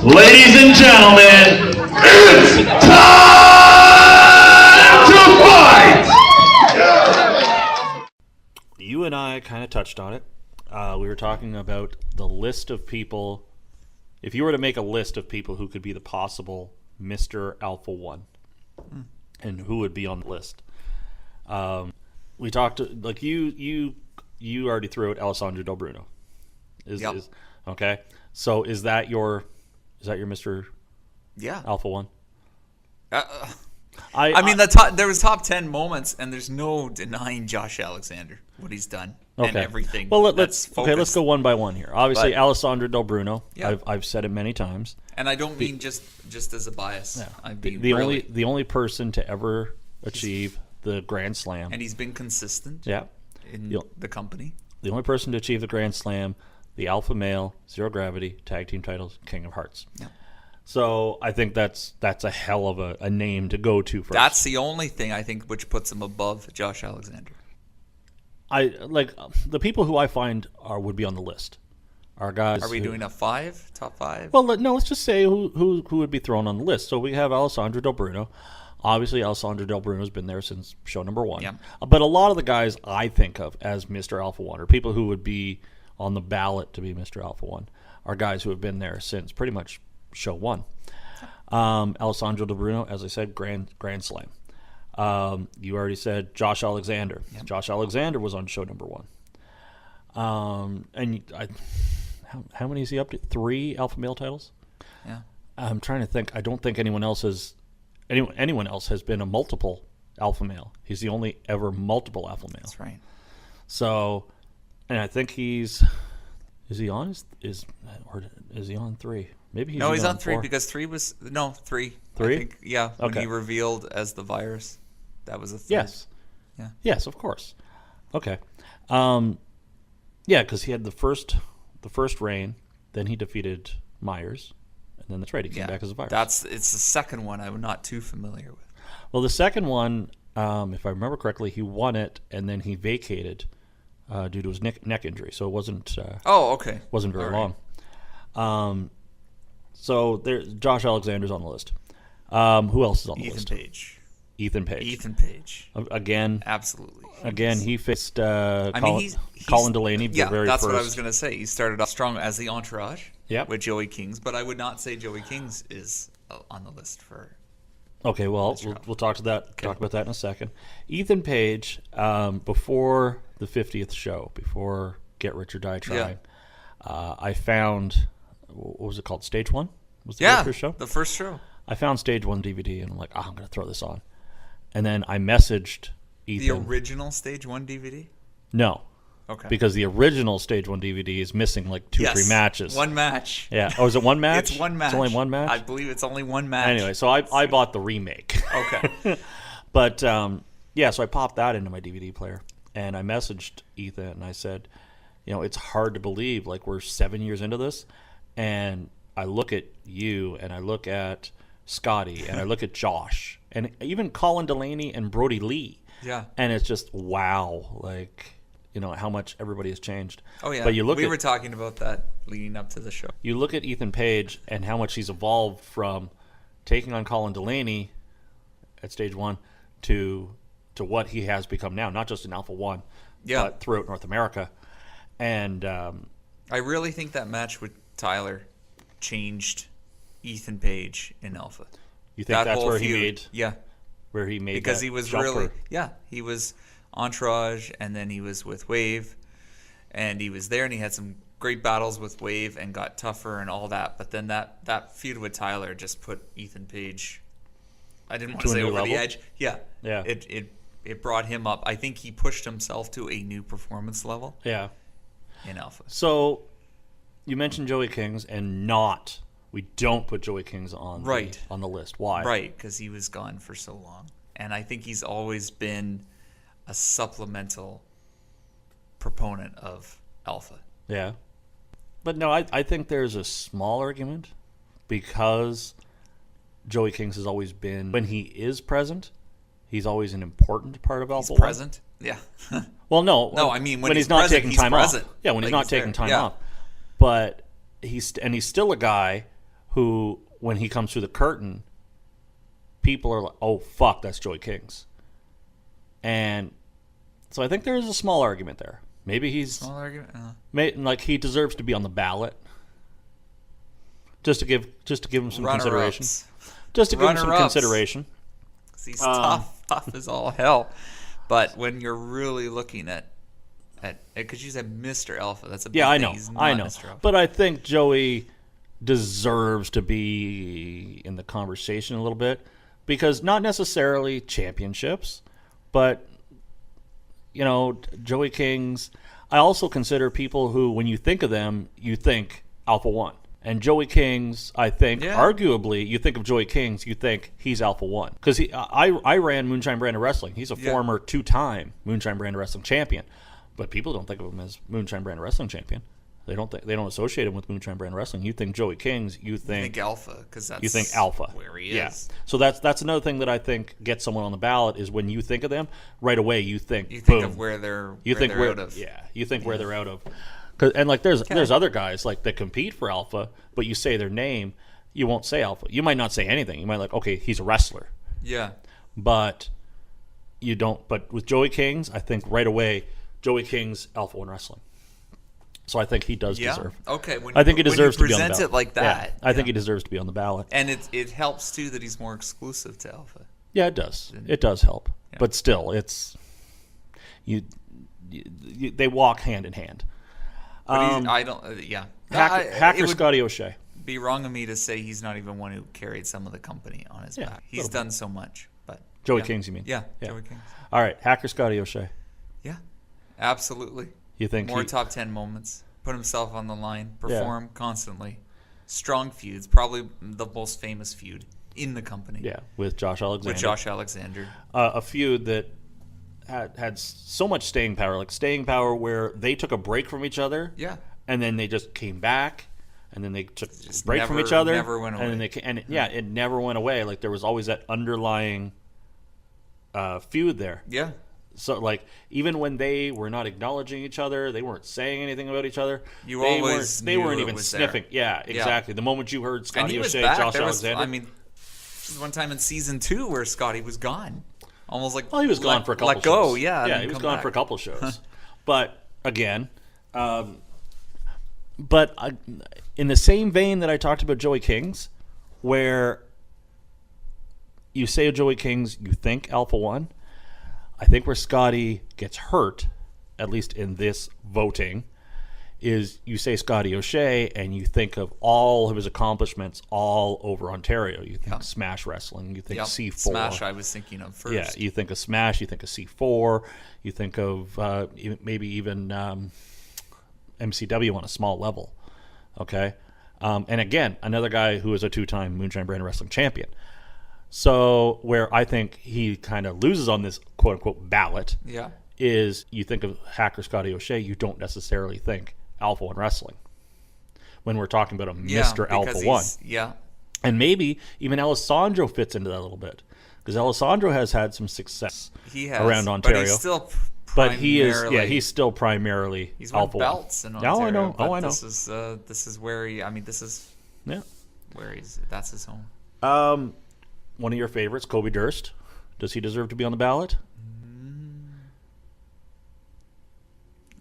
Ladies and gentlemen, it's time to fight! You and I kind of touched on it. We were talking about the list of people. If you were to make a list of people who could be the possible Mr. Alpha 1, and who would be on the list. We talked, like you already threw out Alessandro Del Bruno. Okay. So is that your Mr. Alpha 1? I mean, there was top 10 moments, and there's no denying Josh Alexander, what he's done, and everything. Well, let's go one by one here. Obviously, Alessandro Del Bruno. Yeah. I've said it many times, and I don't mean just as a bias. Yeah. I mean the only person to ever achieve the Grand Slam, and he's been consistent. Yeah. In the company, the only person to achieve the Grand Slam, the Alpha Male, Zero Gravity, Tag Team titles, King of Hearts. Yeah. So I think that's a hell of a name to go to first. That's the only thing I think which puts him above Josh Alexander. I like the people who I find would be on the list are guys. Are we doing a top five? Well, no. Let's just say who would be thrown on the list. So we have Alessandro Del Bruno. Obviously, Alessandro Del Bruno has been there since show number 1. Yeah. But a lot of the guys I think of as Mr. Alpha 1, or people who would be on the ballot to be Mr. Alpha 1, are guys who have been there since pretty much show 1. Alessandro Del Bruno, as I said, Grand Slam. You already said Josh Alexander. Yep. Josh Alexander was on show number 1. And how many is he up to? 3 Alpha Male titles? Yeah. I'm trying to think. I don't think anyone else has been a multiple Alpha Male. He's the only ever multiple Alpha Male. That's right. So, and I think is he on? Is he on 3? Maybe he's on 3 4. because 3 was 3. 3? I think, yeah, when he revealed as the virus, that was a 3. Yes. Yeah. Yes, of course. Okay. Yeah, because he had the first reign, then he defeated Myers, and then that's right, he came back as a virus. It's the second one I'm not too familiar with. Well, the second one, if I remember correctly, he won it and then he vacated due to his neck injury, so it wasn't. Wasn't very long. So Josh Alexander's on the list. Who else is on the list? Ethan Page. Again. Absolutely. Again, he faced Colin Delaney. Yeah, that's what I was going to say. He started off strong as the Entourage with Joey Kings, but I would not say Joey Kings is on the list for. Okay, well, we'll talk about that in a second. Ethan Page, before the 50th show, before Get Rich or Die Trying, I found, what was it called? Stage 1? Was the first show? The first show. I found Stage 1 DVD, and I'm like, I'm going to throw this on. And then I messaged Ethan. The original Stage 1 DVD? No. Okay. Because the original Stage 1 DVD is missing like 2-3 matches. One match. Yeah. Oh, is it one match? It's one match. It's only one match? I believe it's only one match. Anyway, so I bought the remake. Okay. But, so I popped that into my DVD player. And I messaged Ethan, and I said, it's hard to believe, like, we're 7 years into this. And I look at you, and I look at Scotty, and I look at Josh, and even Colin Delaney and Brody Lee. Yeah. And it's just, wow, like, how much everybody has changed. Oh, yeah. But we were talking about that leading up to the show. You look at Ethan Page and how much he's evolved from taking on Colin Delaney at Stage 1 to what he has become now, not just in Alpha 1, but throughout North America. And I really think that match with Tyler changed Ethan Page in Alpha. You think that's where he made? Yeah. Where he made because that he was jumper. he was Entourage, and then he was with Wave, and he was there, and he had some great battles with Wave and got tougher and all that. But then that feud with Tyler just put Ethan Page, I didn't want to say over the edge. Yeah. Yeah. It brought him up. I think he pushed himself to a new performance level. Yeah. In Alpha. So you mentioned Joey Kings, and we don't put Joey Kings on the list. Why? Right, because he was gone for so long. And I think he's always been a supplemental proponent of Alpha. Yeah. But no, I think there's a small argument because Joey Kings has always been, when he is present, he's always an important part of Alpha 1. Present? Yeah. Well, no. No, I mean when he's not present, taking time present. off. Yeah, when he's not taking time off. But he's still a guy who, when he comes through the curtain, people are like, oh, fuck, that's Joey Kings. And so I think there is a small argument there. Maybe he's... Small argument? Like, he deserves to be on the ballot. Just to give him some consideration. Just to give him some consideration. He's tough as all hell. But when you're really looking at because you said Mr. Alpha, that's a big thing. I know. But I think Joey deserves to be in the conversation a little bit, because not necessarily championships, but Joey Kings. I also consider people who, when you think of them, you think Alpha One. And Joey Kings, I think, arguably, you think of Joey Kings, you think he's Alpha One. Because I ran Moonshine Brand of Wrestling. He's a former 2-time Moonshine Brand of Wrestling champion. But people don't think of him as Moonshine Brand of Wrestling champion. They don't associate him with Moonshine Brand of Wrestling. You think Joey Kings, you think Alpha, because that's you think Alpha, where he is. So that's another thing that I think gets someone on the ballot, is when you think of them, right away you think of where they're out of. Yeah, you think where they're out of. And like there's other guys like that compete for Alpha, but you say their name, you won't say Alpha. You might not say anything. You might okay, he's a wrestler. Yeah. But you don't. But with Joey Kings, I think right away, Joey Kings, Alpha One Wrestling. So I think he does deserve. Okay. I think he deserves to be on the ballot. Present it like that. Yeah, I think he deserves to be on the ballot. And it helps too that he's more exclusive to Alpha. Yeah, it does. It does help. Yeah. But still, it's they walk hand in hand. But I don't. Hacker Scotty OShea. Be wrong of me to say he's not even one who carried some of the company on his back. He's done so much. But Joey Kings, you mean? Yeah, Joey Kings. All right, Hacker Scotty OShea. Yeah, absolutely. You think more top 10 moments? Put himself on the line. Perform constantly. Strong feuds. Probably the most famous feud in the company. Yeah, with Josh Alexander. A feud that had so much staying power, like staying power where they took a break from each other. Yeah. And then they just came back, and then they took a break from each other. Never went away. And then it never went away. Like there was always that underlying feud there. Yeah. So like even when they were not acknowledging each other, they weren't saying anything about each other. They weren't even sniffing. There. Yeah, exactly. The moment you heard Scotty OShea, Josh Alexander. One time in season 2 where Scotty was gone. Almost like he was gone for a couple shows. Let go, yeah. He was gone for a couple shows. But again, but in the same vein that I talked about Joey Kings, where you say Joey Kings, you think Alpha One. I think where Scotty gets hurt, at least in this voting, is you say Scotty OShea and you think of all of his accomplishments all over Ontario. You think Smash Wrestling, you think C4. Smash I was thinking of first. Yeah, you think of Smash, you think of C4, you think of maybe even MCW on a small level. Okay? And again, another guy who is a 2-time Moonshine Brand Wrestling champion. So where I think he kind of loses on this quote-unquote ballot is you think of Hacker Scotty OShea, you don't necessarily think Alpha One Wrestling when we're talking about a Mr. Alpha One. Yeah. And maybe even Alessandro fits into that a little bit, because Alessandro has had some success around Ontario. But he's still primarily he's Alpha won belts One. in Ontario. I know. This is where that's his home. One of your favorites, Kobe Durst. Does he deserve to be on the ballot?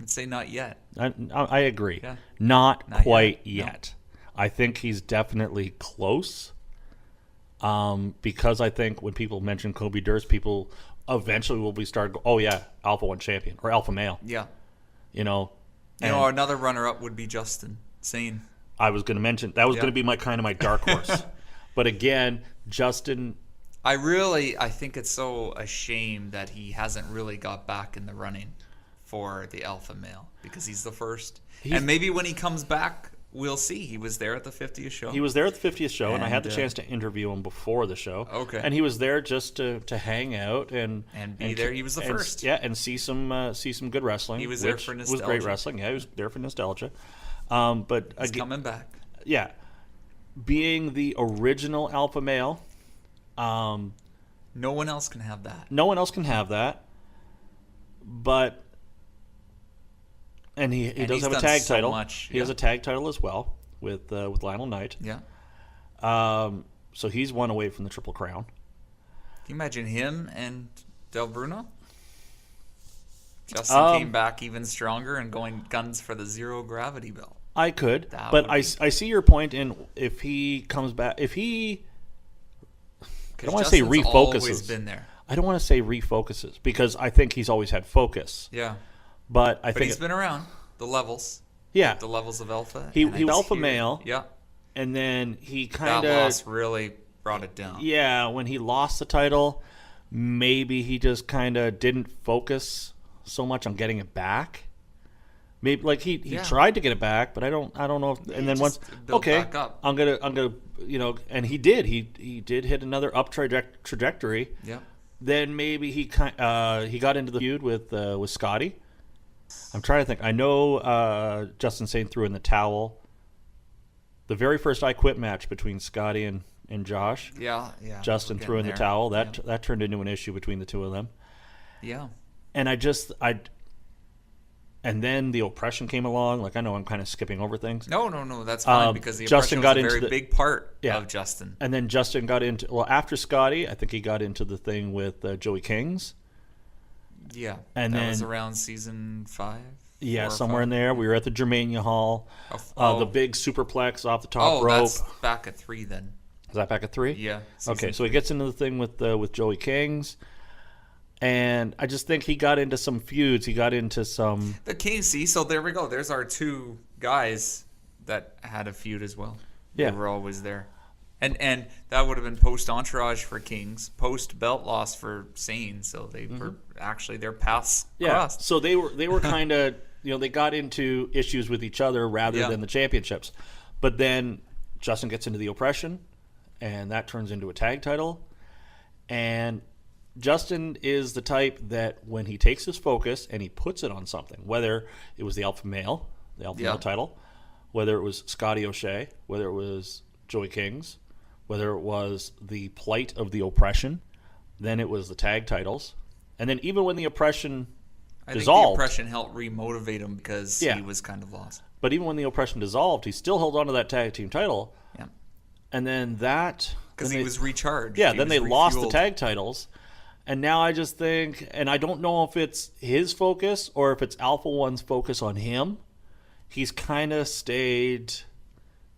I'd say not yet. I agree. Yeah. Not quite yet. No. I think he's definitely close. Because I think when people mention Kobe Durst, people eventually will be Alpha One champion or Alpha male. Yeah. Another runner-up would be Justin Sane. I was going to mention that was going to be my dark horse. But again, Justin, I think it's so a shame that he hasn't really got back in the running for the Alpha male, because he's the first. And maybe when he comes back, we'll see. He was there at the 50th show. He was there at the 50th show, and I had the chance to interview him before the show. Okay. And he was there just to hang out and be there. He was the first. Yeah, and see some good wrestling. He was there for nostalgia. Was great wrestling. Yeah, he was there for nostalgia. But he's coming back. Yeah. Being the original Alpha male, no one else can have that. No one else can have that. But he does have a tag title. Much, he has a tag title as well with Lionel Knight. Yeah. So he's one away from the Triple Crown. Can you imagine him and Del Bruno? Justin came back even stronger and going guns for the zero gravity belt. I could, That but would I see your point in if he comes back, I don't want to say Justin's refocuses. always been there. I don't want to say refocuses because I think he's always had focus. Yeah. But I But think he's been around the levels. Yeah. The levels of alpha. He and was I alpha hear- male. Yeah. And then he That kind loss of really brought it down. yeah, when he lost the title, maybe he just kind of didn't focus so much on getting it back. Maybe like he tried to get it back, but I don't know. And then once built back up. I'm gonna and he did. He did hit another up trajectory. Yeah. Then maybe he got into the feud with Scotty. I'm trying to think. I know Justin Sane threw in the towel. The very first I Quit match between Scotty and Josh. Yeah. Justin We're threw in getting the there. towel. That turned into an issue between the two of them. Yeah. And and then the oppression came along. Like I know I'm kind of skipping over things. No. That's fine because the Justin oppression got was a into very the- big part Yeah. of Justin. And then Justin got into after Scotty. I think he got into the thing with Joey Kings. Yeah. And that was then- around season 5. Yeah, 4 or somewhere 5. in there. We were at the Germania Hall. The big superplex off the top rope. That's back at 3 then. Is that back at 3? Yeah. Okay, so he gets into the thing with Joey Kings. And I just think he got into some feuds. He got into some... The Kings, see, so there we go. There's our 2 guys that had a feud as well. Yeah. They were always there. And that would have been post-Entourage for Kings, post-belt loss for Sane. So they were actually, their paths crossed. So they were kind of, they got into issues with each other rather than the championships. But then Justin gets into the oppression, and that turns into a tag title. And Justin is the type that when he takes his focus and he puts it on something, whether it was the alpha male title, whether it was Scotty OShea, whether it was Joey Kings, whether it was the plight of the oppression, then it was the tag titles. And then even when the oppression I think dissolved, the oppression helped remotivate him because he was kind of lost. but even when the oppression dissolved, he still held on to that tag team title. Yeah. And then Because he was recharged. Yeah, He then was they lost the refueled. tag titles. And now I just think, and I don't know if it's his focus or if it's Alpha One's focus on him. He's kind of stayed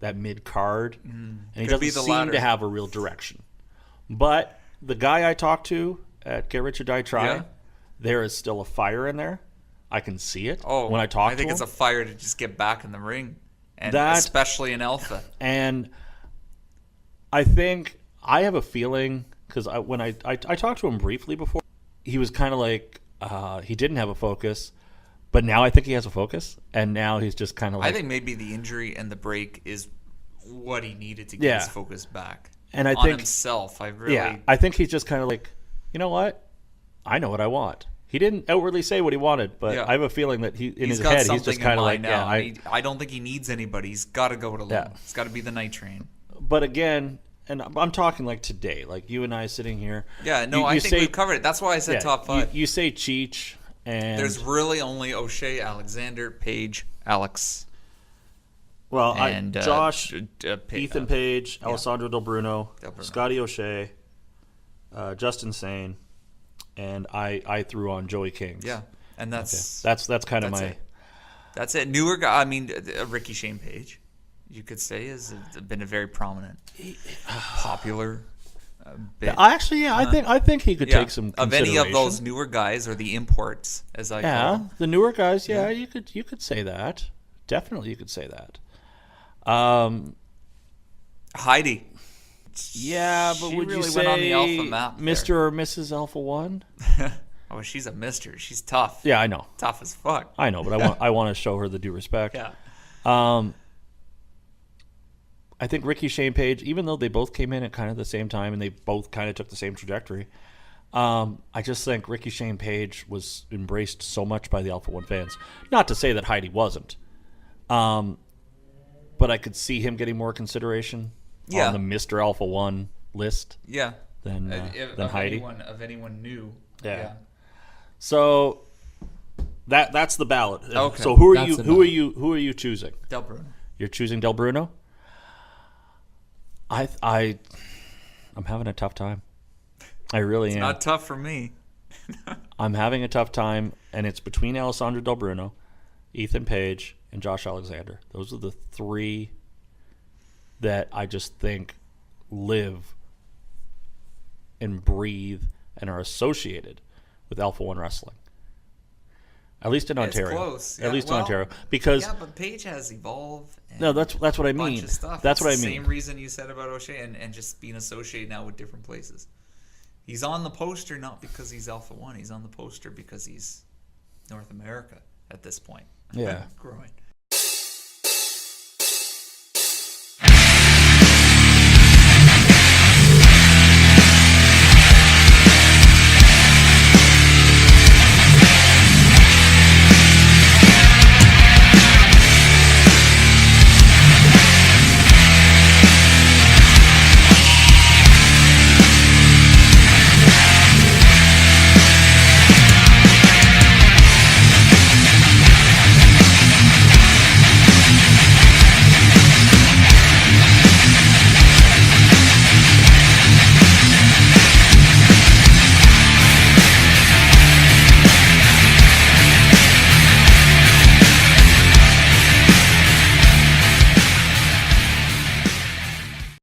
that mid card, and he Could be doesn't the seem latter. to have a real direction. But the guy I talked to at Get Rich or Die Try, there is still a fire in there. I can see it when I talk to him. I think it's a fire to just get back in the ring, and That- especially in Alpha. And I think I have a feeling because when I talked to him briefly before, he was kind of like he didn't have a focus, but now I think he has a focus, and now he's just kind of like I think maybe the injury and the break is what he needed to get his focus back. And I on think himself, I think he's just kind of like, you know what, I know what I want. He didn't outwardly say what he wanted, but I have a feeling that in his got head something he's just in kind of like, mind now. yeah, I don't think he needs anybody. He's got to go it alone. Yeah. It's got to be the night train. But again, and I'm talking like today, like you and I sitting here. Yeah, no, you I think say- we've covered it. That's why I said top 5. You say Cheech, and There's really only O'Shea, Alexander, Page, Alex, well, and Josh, Pa- Ethan Page, Alessandro Del Bruno, Del Bruno. Scotty OShea, Justin Sane, and I threw on Joey Kings. Yeah, and that's That's kind of That's my. it. That's it. Newer guy. I mean, Ricky Shane Page, you could say, has been a very prominent, popular. Bit. I think he could take some of any of consideration. those newer guys or the imports, as I call them. The newer guys. Yeah, you could say that. Definitely, you could say that. Heidi. Yeah, but She would you really say went on the alpha map there. Mr. or Mrs. Alpha One? Oh, she's a mister. She's tough. Yeah, I know. Tough as fuck. I know, but I want to show her the due respect. Yeah. I think Ricky Shane Page, even though they both came in at kind of the same time and they both kind of took the same trajectory, I just think Ricky Shane Page was embraced so much by the Alpha One fans. Not to say that Heidi wasn't, but I could see him getting more consideration on the Mr. Alpha One list. Yeah. Than Heidi. Of anyone new. Yeah. So that's the ballot. Okay. So who are That's the you choosing? Del Bruno. You're choosing Del Bruno? I'm having a tough time. I really am. It's not tough for me. I'm having a tough time, and it's between Alessandro Del Bruno, Ethan Page, and Josh Alexander. Those are the three that I just think live and breathe and are associated with Alpha One Wrestling. At least in Ontario. It's close. At least in Ontario. Because but Page has evolved. And no, that's what I mean. bunch of stuff. That's what I It's the mean. same reason you said about O'Shea and just being associated now with different places. He's on the poster not because he's Alpha One. He's on the poster because he's North America at this point. Yeah. Growing.